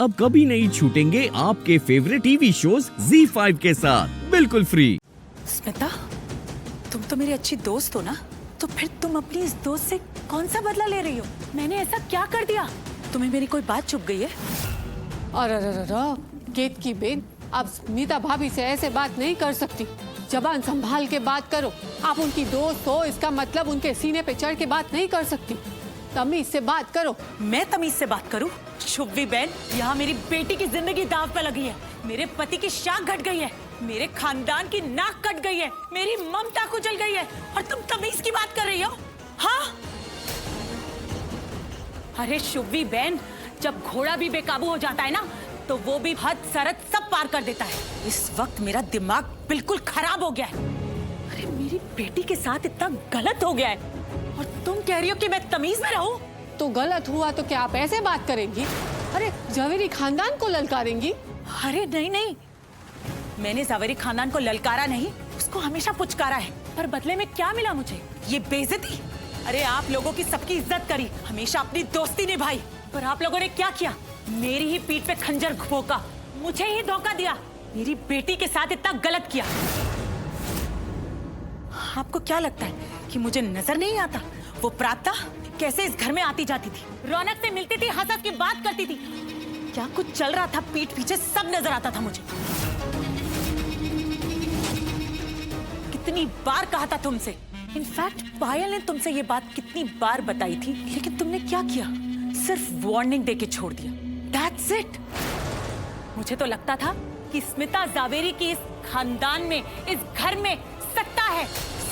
अब कभी नहीं छूटेंगे आपके फेवरेट टीवी शोज ZEE5 के साथ बिल्कुल फ्री। स्मिता, तुम तो मेरी अच्छी दोस्त हो ना, तो फिर तुम अपनी इस दोस्त से कौन सा बदला ले रही हो? मैंने ऐसा क्या कर दिया? तुम्हें मेरी कोई बात चुप गई है? अरे केत की बेन, आप स्मिता भाभी से ऐसे बात नहीं कर सकती। जबान संभाल के बात करो। आप उनकी दोस्त हो, इसका मतलब उनके सीने पे चढ़ के बात नहीं कर सकती। तमीज से बात करो। मैं तमीज से बात करूं? शुभवी बहन, यहाँ मेरी बेटी की जिंदगी दांव पे लगी है। मेरे पति की शान घट गई है, मेरे खानदान की नाक कट गई है, मेरी ममता कुचल गई है, और तुम तमीज की बात कर रही हो? हाँ? अरे शुभवी बहन, जब घोड़ा भी बेकाबू हो जाता है ना, तो वो भी हद सरहद सब पार कर देता है। इस वक्त मेरा दिमाग बिल्कुल खराब हो गया है। अरे मेरी बेटी के साथ इतना गलत हो गया है, और तुम कह रही हो कि मैं तमीज में रहूं? तो गलत हुआ तो क्या आप ऐसे बात करेंगी? अरे जवेरी खानदान को ललकारेंगी? अरे नहीं नहीं, मैंने जवेरी खानदान को ललकारा नहीं, उसको हमेशा पुचकारा है। पर बदले में क्या मिला मुझे? ये बेइज्जती। अरे आप लोगों की सबकी इज्जत करी, हमेशा अपनी दोस्ती निभाई, पर आप लोगों ने क्या किया? मेरी ही पीठ पे खंजर घोंका, मुझे ही धोखा दिया, मेरी बेटी के साथ इतना गलत किया। आपको क्या लगता है कि मुझे नजर नहीं आता? वो प्राप्ता कैसे इस घर में आती जाती थी, रौनक से मिलती थी, हंस की बात करती थी, क्या कुछ चल रहा था पीठ पीछे सब नजर आता था मुझे। कितनी बार कहा था तुमसे, इनफैक्ट पायल ने तुमसे ये बात कितनी बार बताई थी, लेकिन तुमने क्या किया? सिर्फ वार्निंग देके छोड़ दिया। That's it। मुझे तो लगता था कि स्मिता जावेरी की इस खानदान में, इस घर में सत्ता है,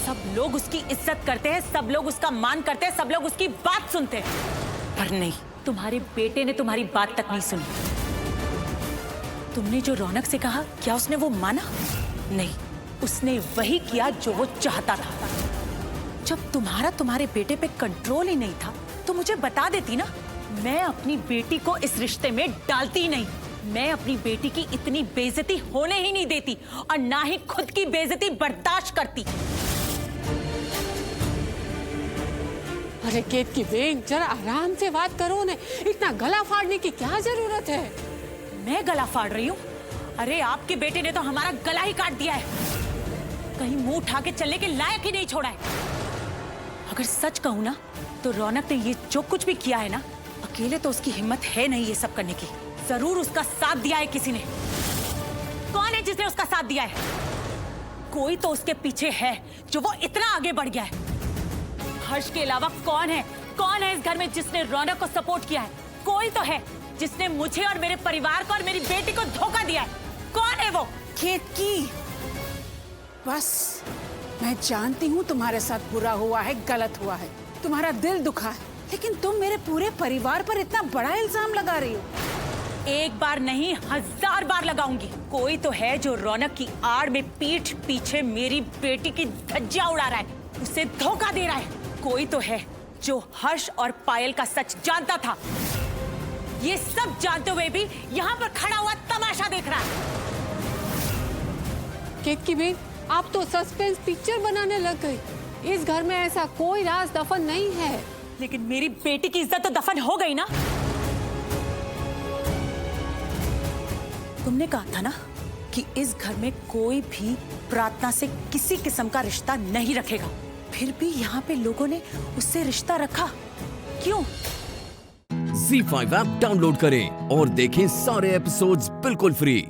सब लोग उसकी इज्जत करते हैं, सब लोग उसका मान करते हैं, सब लोग उसकी बात सुनते हैं, पर नहीं, तुम्हारे बेटे ने तुम्हारी बात तक नहीं सुनी। तुमने जो रौनक से कहा, क्या उसने वो माना? नहीं, उसने वही किया जो वो चाहता था। जब तुम्हारे बेटे पे कंट्रोल ही नहीं था, तो मुझे बता देती ना, मैं अपनी बेटी को इस रिश्ते में डालती ही नहीं। मैं अपनी बेटी की इतनी बेइज्जती होने ही नहीं देती, और ना ही खुद की बेइज्जती बर्दाश्त करती। अरे केत की बेन, जरा आराम से बात करो ना, इतना गला फाड़ने की क्या जरूरत है? मैं गला फाड़ रही हूँ? अरे आपके बेटे ने तो हमारा गला ही काट दिया है, कहीं मुंह उठा के चलने के लायक ही नहीं छोड़ा है। अगर सच कहूँ ना, तो रौनक ने ये जो कुछ भी किया है ना, अकेले तो उसकी हिम्मत है नहीं ये सब करने की, जरूर उसका साथ दिया है किसी ने। कौन है जिसने उसका साथ दिया है? कोई तो उसके पीछे है जो वो इतना आगे बढ़ गया है। हर्ष के अलावा कौन है इस घर में जिसने रौनक को सपोर्ट किया है? कोई तो है जिसने मुझे और मेरे परिवार को और मेरी बेटी को धोखा दिया है। कौन है वो? केतकी, बस मैं जानती हूँ तुम्हारे साथ बुरा हुआ है, गलत हुआ है, तुम्हारा दिल दुखा है, लेकिन तुम मेरे पूरे परिवार पर इतना बड़ा इल्जाम लगा रही हो। एक बार नहीं, 1000 बार लगाऊंगी। कोई तो है जो रौनक की आड़ में पीठ पीछे मेरी बेटी की धज्जियां उड़ा रहा है, उसे धोखा दे रहा है। कोई तो है जो हर्ष और पायल का सच जानता था, ये सब जानते हुए भी यहाँ पर खड़ा हुआ तमाशा देख रहा है। केत की बेन, आप तो सस्पेंस पिक्चर बनाने लग गई। इस घर में ऐसा कोई राज दफन नहीं है। लेकिन मेरी बेटी की इज्जत तो दफन हो गई ना। तुमने कहा था ना कि इस घर में कोई भी प्रार्थना से किसी किस्म का रिश्ता नहीं रखेगा, फिर भी यहाँ पे लोगों ने उससे रिश्ता रखा, क्यों? ZEE5 ऐप डाउनलोड करें और देखें सारे एपिसोड्स बिल्कुल फ्री।